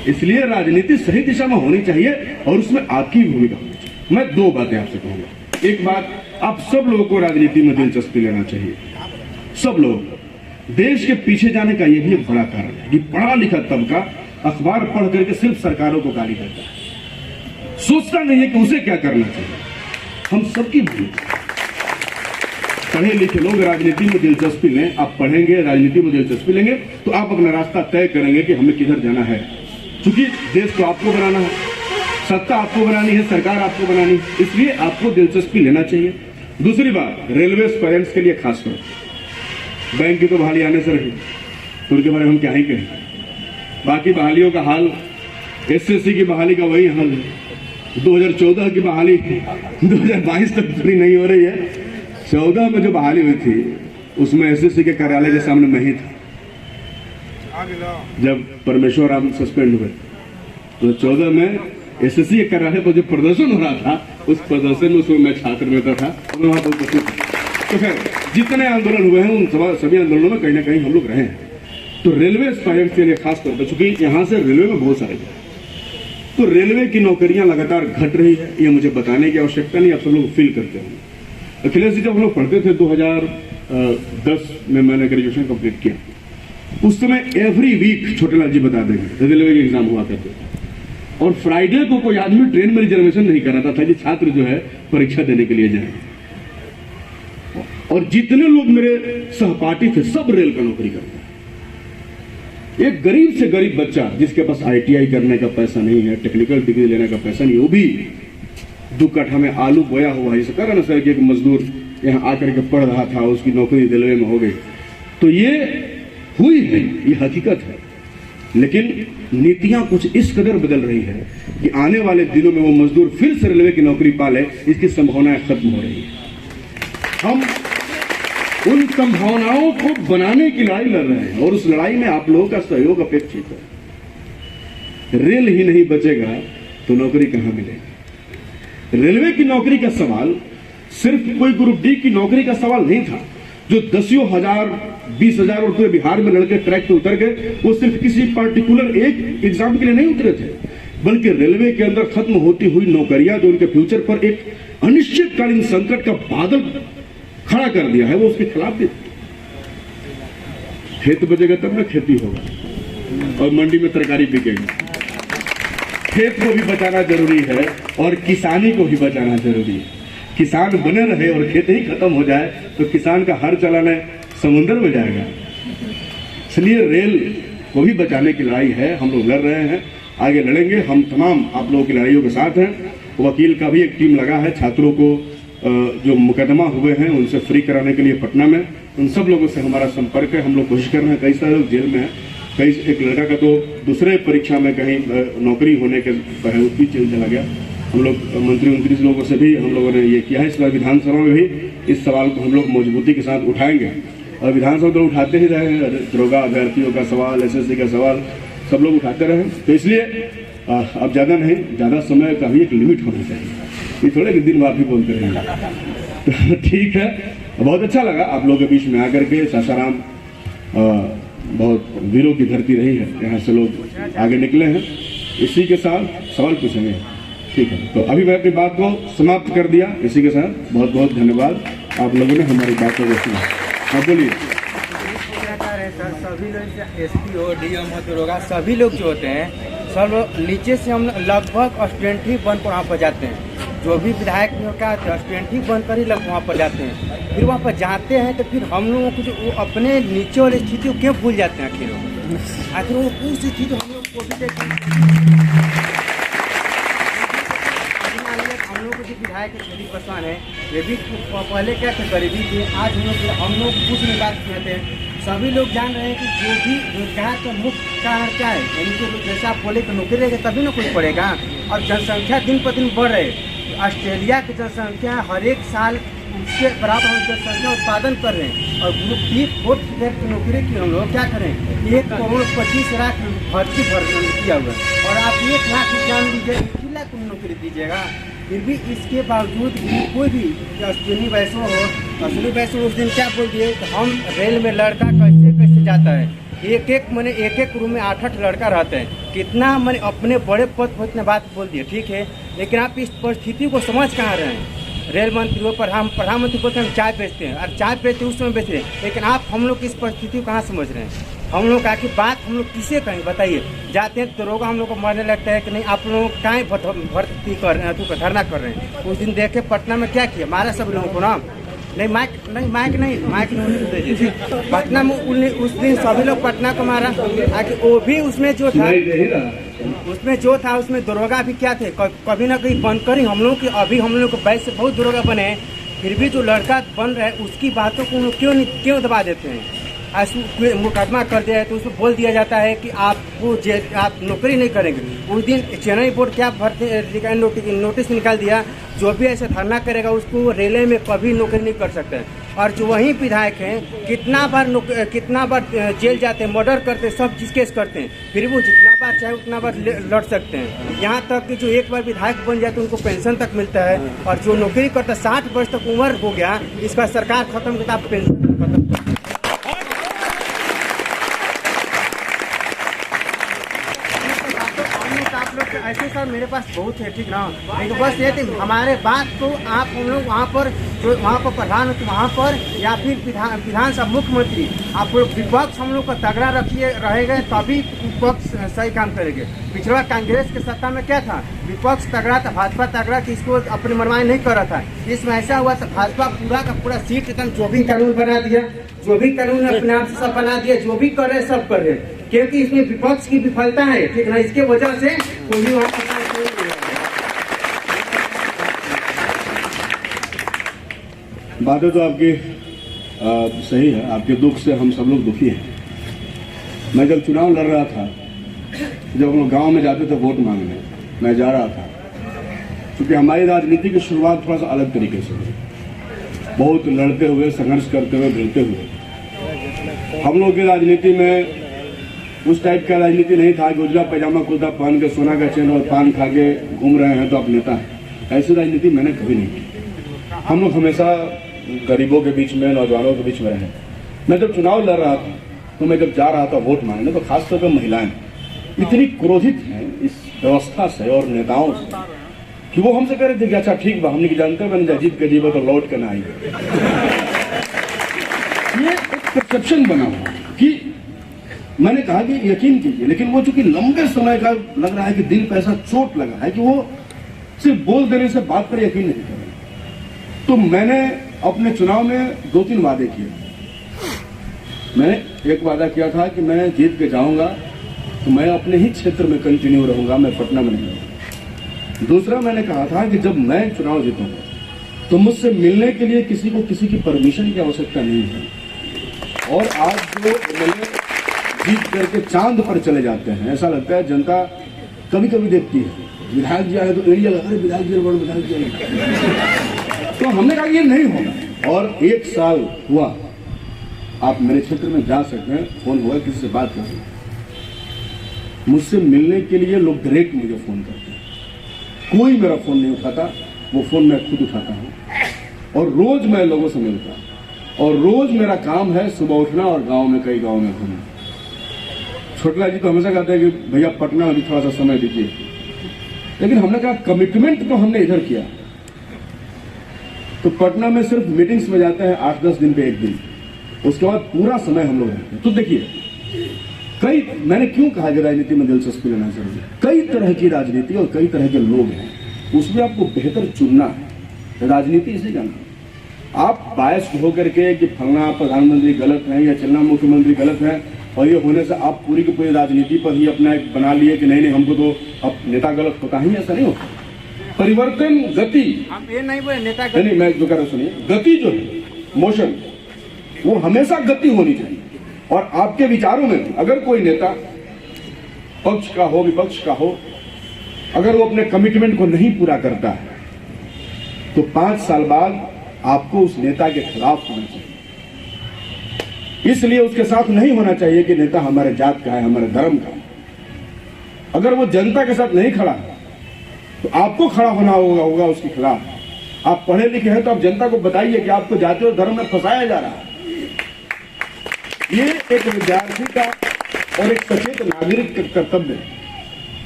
इसलिए राजनीति सही दिशा में होनी चाहिए और उसमें आपकी भूमिका होनी चाहिए। मैं 2 बातें आपसे कहूंगा। एक बात, आप सब लोगों को राजनीति में दिलचस्पी लेना चाहिए। सब लोग। देश के पीछे जाने का यह भी एक बड़ा कारण है कि पढ़ा लिखा तबका अखबार पढ़ करके सिर्फ सरकारों को गाली देता है, सोचता नहीं है कि उसे क्या करना चाहिए। हम सबकी भूमिका। पढ़े लिखे लोग राजनीति में दिलचस्पी लें। आप पढ़ेंगे, राजनीति में दिलचस्पी लेंगे तो आप अपना रास्ता तय करेंगे कि हमें किधर जाना है। क्योंकि देश को आपको बनाना है, सत्ता आपको बनानी है, सरकार आपको बनानी है, इसलिए आपको दिलचस्पी लेना चाहिए। दूसरी बात, रेलवे एस्पायरेंट्स के लिए खासकर, बैंक की तो बहाली आने से रही, तो उनके बारे में हम क्या ही कहें। बाकी बहालियों का हाल, एसएससी की बहाली का वही हाल है। 2014 की बहाली 2022 तक पूरी नहीं हो रही है। 14 में जो बहाली हुई थी उसमें एसएससी के कार्यालय के सामने मैं ही था जब परमेश्वर राम सस्पेंड हुए। तो 14 में एसएससी के कार्यालय पर जो प्रदर्शन हो रहा था, उस प्रदर्शन में उसमें मैं छात्र नेता था और मैं वहां पर उपस्थित था। तो खैर जितने आंदोलन हुए हैं उन सभी आंदोलनों में कहीं ना कहीं हम लोग रहे हैं। तो रेलवे एस्पायरेंट्स के लिए खास तौर पर, चूंकि यहाँ से रेलवे में बहुत सारे, तो रेलवे की नौकरियां लगातार घट रही है। ये मुझे बताने की आवश्यकता नहीं, आप सब लोग फील करते होंगे। अखिलेश जी जब हम लोग पढ़ते थे 2010 में मैंने ग्रेजुएशन कंप्लीट किया, उस समय एवरी वीक छोटेलाल जी बता देंगे रेलवे के एग्जाम हुआ करते थे और फ्राइडे को कोई आदमी ट्रेन में रिजर्वेशन नहीं कराता था कि छात्र जो है परीक्षा देने के लिए जाए। और जितने लोग मेरे सहपाठी थे सब रेल का नौकरी करते हैं। एक गरीब से गरीब बच्चा जिसके पास ITI करने का पैसा नहीं है, टेक्निकल डिग्री लेने का पैसा नहीं, वो भी 2 कट्ठा में आलू बोया हुआ, इसे कह रहा ना सर कि एक मजदूर यहाँ आकर के पढ़ रहा था, उसकी नौकरी रेलवे में हो गई। तो ये हुई है, ये हकीकत है। लेकिन नीतियां कुछ इस कदर बदल रही है कि आने वाले दिनों में वो मजदूर फिर से रेलवे की नौकरी पाले, इसकी संभावनाएं खत्म हो रही है। हम उन संभावनाओं को बनाने की लड़ाई लड़ रहे हैं और उस लड़ाई में आप लोगों का सहयोग अपेक्षित है। रेल ही नहीं बचेगा तो नौकरी कहां मिलेगी। रेलवे की नौकरी का सवाल सिर्फ कोई ग्रुप डी की नौकरी का सवाल नहीं था। जो 10,000 20,000 रुपये बिहार में लड़के ट्रैक पे उतर गए, वो सिर्फ किसी पर्टिकुलर एक एग्जाम के लिए नहीं उतरे थे, बल्कि रेलवे के अंदर खत्म होती हुई नौकरियां जो उनके फ्यूचर पर एक अनिश्चितकालीन संकट का बादल खड़ा कर दिया है, वो उसके खिलाफ थे। खेत बचेगा तब ना खेती होगा और मंडी में तरकारी बिकेगी। खेत को भी बचाना जरूरी है और किसानी को भी बचाना जरूरी है। किसान बने रहे और खेती ही खत्म हो जाए तो किसान का हर चलाना समुद्र में जाएगा। इसलिए रेल को भी बचाने की लड़ाई है, हम लोग लड़ रहे हैं, आगे लड़ेंगे। हम तमाम आप लोगों की लड़ाइयों के साथ हैं। वकील का भी एक टीम लगा है, छात्रों को जो मुकदमा हुए हैं उनसे फ्री कराने के लिए पटना में, उन सब लोगों से हमारा संपर्क है। हम लोग कोशिश कर रहे हैं, कई सारे लोग जेल में हैं, कई एक लड़का का तो दूसरे परीक्षा में कहीं नौकरी होने के उसकी जेल चला गया। हम लोग मंत्री लोगों से भी हम लोगों ने ये किया है। इस बार विधानसभा में भी इस सवाल को हम लोग मजबूती के साथ उठाएंगे और विधानसभा तो उठाते ही रहे हैं। दरोगा अभ्यर्थियों का सवाल, SSC का सवाल सब लोग उठाते रहे। तो इसलिए अब ज़्यादा नहीं, ज़्यादा समय का भी एक लिमिट होना चाहिए। ये थोड़े कि दिन बाद भी बोलते रहेंगे। तो ठीक है, बहुत अच्छा लगा आप लोगों के बीच में आकर के। सासाराम बहुत वीरों की धरती रही है, यहाँ से लोग आगे निकले हैं। इसी के साथ सवाल पूछेंगे, ठीक है? तो अभी मैं अपनी बात को समाप्त कर दिया। इसी के साथ बहुत बहुत धन्यवाद, आप लोगों ने हमारी बात को सुना। हाँ बोलिए सर। सभी लोग SP हो, DM हो, दरोगा सभी लोग जो होते हैं सब नीचे से हम लगभग स्टूडेंट ही बन कर वहाँ पर जाते हैं। जो भी विधायक का स्टूडेंट ही बनकर ही लोग वहाँ पर जाते हैं। फिर वहाँ पर जाते हैं तो फिर हम लोगों को जो अपने नीचे वाली स्थिति को क्यों भूल जाते हैं आखिर वो उस स्थिति हम लोग को भी हम लोग को जो विधायक छेदी पासवान है, ये भी पहले क्या थे, गरीबी थी। आज हम लोग कुछ नहीं बात करते हैं। सभी लोग जान रहे हैं कि जो भी रोजगार का मुख्य कारण क्या है, यानी कि जैसे आप बोले कि नौकरी रहेगा तभी ना कुछ पड़ेगा। और जनसंख्या दिन पर दिन बढ़ रही है। ऑस्ट्रेलिया की जनसंख्या हर एक साल उसके बराबर हम जनसंख्या उत्पादन कर रहे हैं। और ग्रुप डी 4th ग्रेड की नौकरी की हम लोग क्या करें, 1,25,00,000 भर्ती किया हुआ है और आप 1 लाख एग्जाम दीजिए, 1 लाख को नौकरी दीजिएगा। फिर भी इसके बावजूद भी कोई भी अश्विनी वैष्णव हो, अश्विनी वैष्णव उस दिन क्या बोल दिए कि हम रेल में लड़का कैसे जाता है, एक रूम में 8-8 लड़का रहते हैं। कितना मैंने अपने बड़े पद पर इतने बात बोल दिए, ठीक है, लेकिन आप इस परिस्थिति को समझ कहाँ रहे हैं। रेल मंत्री हो, प्रधानमंत्री बोलते हैं हम चाय बेचते हैं और चाय बेचते उस समय बेच रहे हैं, लेकिन आप हम लोग की इस परिस्थिति को कहाँ समझ रहे हैं। हम लोग की बात हम लोग किसे कहें बताइए। जाते हैं तो दरोगा हम लोग को मारने लगता है कि नहीं आप लोग काहे भर्ती कर रहे हैं, धरना कर रहे हैं। उस दिन देखे पटना में क्या किया, मारा सब लोगों को ना, नहीं माइक नहीं पटना में उस दिन सभी लोग पटना को मारा। वो भी उसमें जो था उसमें दरोगा भी क्या थे, कभी ना कभी बंद करी हम लोग की। अभी हम लोग को बैच से बहुत दरोगा बने हैं, फिर भी जो लड़का बन रहा है उसकी बातों को क्यों दबा देते हैं। आज मुकदमा कर दिया है तो उसमें बोल दिया जाता है कि आप नौकरी नहीं करेंगे। उस दिन चेन्नई बोर्ड क्या नोटिस निकाल दिया, जो भी ऐसे धरना करेगा उसको रेलवे में कभी नौकरी नहीं कर सकते। और जो वही विधायक हैं कितना बार जेल जाते हैं, मर्डर करते हैं, सब चीज केस करते हैं, फिर वो जितना बार चाहे उतना बार लड़ सकते हैं। यहाँ तक कि जो एक बार विधायक बन जाए तो उनको पेंशन तक मिलता है। और जो नौकरी करता 60 वर्ष तक उम्र हो गया, इसका सरकार खत्म करता पेंशन खत्म। ऐसे सर मेरे पास बहुत है, ठीक ना, लेकिन बस ये थी हमारे बात को आप हम लोग वहाँ पर प्रधानमंत्री वहाँ पर या फिर विधानसभा मुख्यमंत्री आप लोग विपक्ष हम लोग को तगड़ा रहेगा तभी विपक्ष सही काम करेंगे। पिछड़ा कांग्रेस के सत्ता में क्या था, विपक्ष तगड़ा था, भाजपा तगड़ा कि इसको अपनी मनमानी नहीं कर रहा था। इसमें ऐसा हुआ था भाजपा पूरा का पूरा सीट एकदम जो भी कानून बना दिया, जो भी कानून अपने आप से सब बना दिया, जो भी कर रहे सब कर रहे, क्योंकि इसमें विपक्ष की विफलता है, ठीक ना, इसके वजह से कोई भी वहाँ बातें तो आपकी सही है, आपके दुख से हम सब लोग दुखी हैं। मैं जब चुनाव लड़ रहा था, जब हम लोग गाँव में जाते थे वोट मांगने, मैं जा रहा था, क्योंकि हमारी राजनीति की शुरुआत थोड़ा सा अलग तरीके से हुई, बहुत लड़ते हुए, संघर्ष करते हुए, भिड़ते हुए। हम लोग की राजनीति में उस टाइप का राजनीति नहीं था कि उजला पैजामा कुर्ता पहन के सोना का चेन और पान खा के घूम रहे हैं तो आप नेता हैं। ऐसी राजनीति मैंने कभी नहीं की। हम लोग हमेशा गरीबों के बीच में, नौजवानों के बीच में रहे। मैं जब चुनाव लड़ रहा था तो मैं जब जा रहा था वोट मांगने, तो खासतौर पर महिलाएं इतनी क्रोधित हैं इस व्यवस्था से और नेताओं से कि वो हमसे कह रहे थे कि अच्छा ठीक बा, हमने जानते मैंने जीत के जीवो तो लौट के ना आई। ये एक परसेप्शन बना हुआ कि मैंने कहा कि यकीन कीजिए, लेकिन वो चूंकि लंबे समय का लग रहा है कि दिल पे ऐसा चोट लगा है कि वो सिर्फ बोल देने से बात पर यकीन नहीं कर रहे। तो मैंने अपने चुनाव में 2-3 वादे किए। मैंने एक वादा किया था कि मैं जीत के जाऊंगा तो मैं अपने ही क्षेत्र में कंटिन्यू रहूंगा, मैं पटना में नहीं रहूंगा। दूसरा मैंने कहा था कि जब मैं चुनाव जीतूंगा तो मुझसे मिलने के लिए किसी को किसी की परमिशन की आवश्यकता नहीं है। और आज जो एमएलए जीत करके चांद पर चले जाते हैं, ऐसा लगता है जनता कभी कभी देखती है विधायक जी आए तो एरिया लगा, अरे विधायक जी बड़ विधायक जी। तो हमने कहा ये नहीं होगा। और 1 साल हुआ, आप मेरे क्षेत्र में जा सकते हैं, फोन हुआ किसी से बात कर सकते हैं। मुझसे मिलने के लिए लोग डायरेक्ट मुझे फोन करते हैं, कोई मेरा फोन नहीं उठाता, वो फोन मैं खुद उठाता हूँ और रोज मैं लोगों से मिलता हूँ। और रोज मेरा काम है सुबह उठना और गांव में कई गांव में घूमना। छोटला जी तो हमेशा कहते हैं कि भैया पटना में भी थोड़ा सा समय दीजिए, लेकिन हमने कहा कमिटमेंट तो हमने इधर किया। तो पटना में सिर्फ मीटिंग्स में जाते हैं 8-10 दिन पे 1 दिन, उसके बाद पूरा समय हम लोग रहते हैं। तो देखिए मैंने क्यों कहा कि राजनीति में दिलचस्पी लेना जरूरी है। कई तरह की राजनीति और कई तरह के लोग हैं, उसमें आपको बेहतर चुनना है। राजनीति इसी का नाम। आप बायस्ड होकर के कि फलना प्रधानमंत्री गलत है या चलना मुख्यमंत्री गलत है और ये होने से आप पूरी की पूरी राजनीति पर ही अपना एक बना लिए कि नहीं हमको तो अब नेता गलत होता ही, ऐसा नहीं होता। परिवर्तन गति, हम ये नहीं बोले नेता नहीं, मैं जो कह रहा सुनिए, गति जो है मोशन, वो हमेशा गति होनी चाहिए। और आपके विचारों में अगर कोई नेता पक्ष का हो विपक्ष का हो, अगर वो अपने कमिटमेंट को नहीं पूरा करता है तो 5 साल बाद आपको उस नेता के खिलाफ होना चाहिए। इसलिए उसके साथ नहीं होना चाहिए कि नेता हमारे जात का है, हमारे धर्म का है। अगर वो जनता के साथ नहीं खड़ा तो आपको खड़ा होना होगा उसके खिलाफ। आप पढ़े लिखे हैं तो आप जनता को बताइए कि आपको जाति और धर्म में फंसाया जा रहा है। ये एक विद्यार्थी का और एक सचेत नागरिक का कर्तव्य है।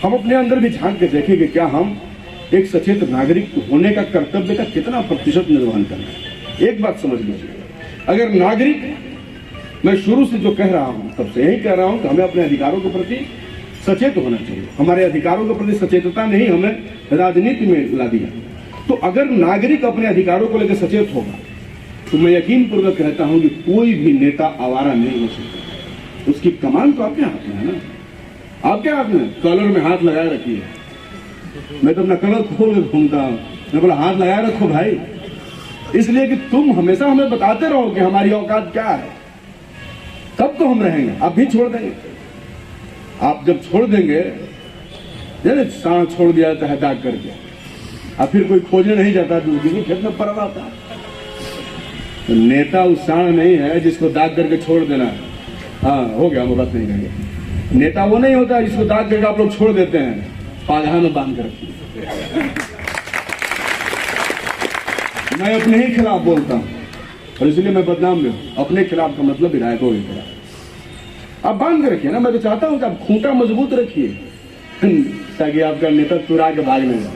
हम अपने अंदर भी झांक के देखें कि क्या हम एक सचेत नागरिक होने का कर्तव्य का कितना प्रतिशत निर्वहन कर रहे हैं। एक बात समझ लीजिए, अगर नागरिक, मैं शुरू से जो कह रहा हूं तब से यही कह रहा हूं कि हमें अपने अधिकारों के प्रति सचेत होना चाहिए। हमारे अधिकारों के प्रति सचेतता नहीं हमें राजनीति में ला दिया। तो अगर नागरिक अपने अधिकारों को लेकर सचेत होगा तो मैं यकीन पूर्वक कहता हूं कि कोई भी नेता आवारा नहीं हो सकता। उसकी कमान तो आपके हाथ में है ना, आपके हाथ में। कॉलर में हाथ लगाए रखिए, मैं तो अपना कलर खोल के घूमता हूं, मैं बोला हाथ लगाए रखो भाई, इसलिए कि तुम हमेशा हमें बताते रहो कि हमारी औकात क्या है, तब तो हम रहेंगे। आप भी छोड़ देंगे। आप जब छोड़ देंगे, जैसे सांड छोड़ दिया जाता है दाग करके, अब फिर कोई खोजने नहीं जाता, तो किसी खेत में पड़ा रहता है। तो नेता उस सांड नहीं है जिसको दाग करके छोड़ देना है। हाँ हो गया, हम बात नहीं करेंगे। नेता वो नहीं होता जिसको दाग करके आप लोग छोड़ देते हैं, पाधा में बांध कर रखिए। मैं अपने ही खिलाफ बोलता हूं और इसलिए मैं बदनाम भी हूं। अपने खिलाफ का मतलब विधायकों के खिलाफ आप बांध के रखिए ना। मैं तो चाहता हूं कि आप खूंटा मजबूत रखिए ताकि आपका नेता तुरा के भाग नहीं जाए।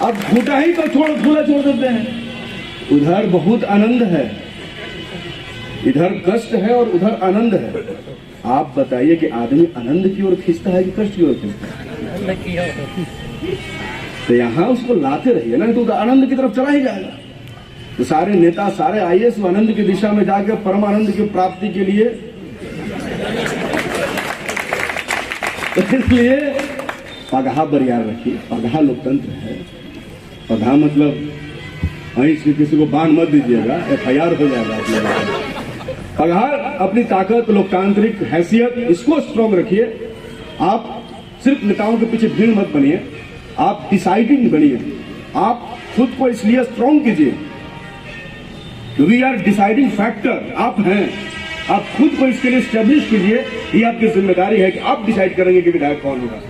आप खूंटा ही तो खुला छोड़ देते हैं। उधर बहुत आनंद है, इधर कष्ट है और उधर आनंद है। आप बताइए कि आदमी आनंद की ओर खींचता है कि कष्ट की ओर खींचता है? तो यहां उसको लाते रहिए ना, तो उधर आनंद की तरफ चला ही जाएगा। तो सारे नेता, सारे आईएएस आनंद की दिशा में जाकर परमानंद की प्राप्ति के लिए, तो इसलिए पगहा बरियार रखिए। पगहा लोकतंत्र है। पगहा मतलब वहीं किसी को बांध मत दीजिएगा, FIR हो जाएगा आप लोगों। पगहा अपनी ताकत, लोकतांत्रिक हैसियत, इसको स्ट्रॉन्ग रखिए। आप सिर्फ नेताओं के पीछे भीड़ मत बनिए, आप डिसाइडिंग बनिए। आप खुद को इसलिए स्ट्रॉन्ग कीजिए, वी आर डिसाइडिंग फैक्टर। आप हैं, आप खुद को इसके लिए स्टैब्लिश कीजिए। ये आपकी जिम्मेदारी है कि आप डिसाइड करेंगे कि विधायक कौन होगा।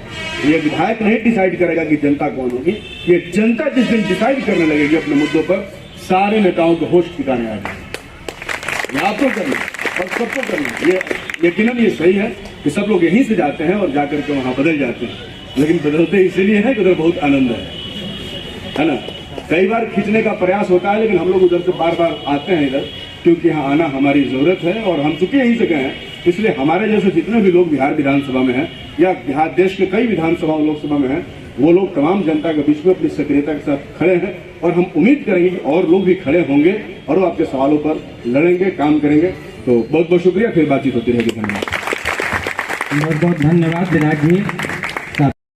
ये विधायक नहीं डिसाइड करेगा कि जनता कौन होगी, ये जनता जिस दिन डिसाइड करने लगेगी अपने मुद्दों पर, सारे नेताओं को होश ठिकाने आ जाएंगे। ये आपको करना और सबको करना। ये यकीनन ये सही है कि सब लोग यहीं से जाते हैं और जाकर के वहां बदल जाते हैं, लेकिन बदलते इसीलिए है कि उधर बहुत आनंद है ना। कई बार खींचने का प्रयास होता है, लेकिन हम लोग उधर से बार बार आते हैं इधर, क्योंकि यहाँ आना हमारी जरूरत है और हम चुके यहीं से गए हैं। इसलिए हमारे जैसे जितने भी लोग बिहार विधानसभा में हैं या बिहार देश के कई विधानसभा और लोकसभा में हैं, वो लोग तमाम जनता के बीच में अपनी सक्रियता के साथ खड़े हैं और हम उम्मीद करेंगे कि और लोग भी खड़े होंगे और वो आपके सवालों पर लड़ेंगे, काम करेंगे। तो बहुत बहुत शुक्रिया, फिर बातचीत होती रहेगी। धन्यवाद। बहुत बहुत धन्यवाद विधायक जी।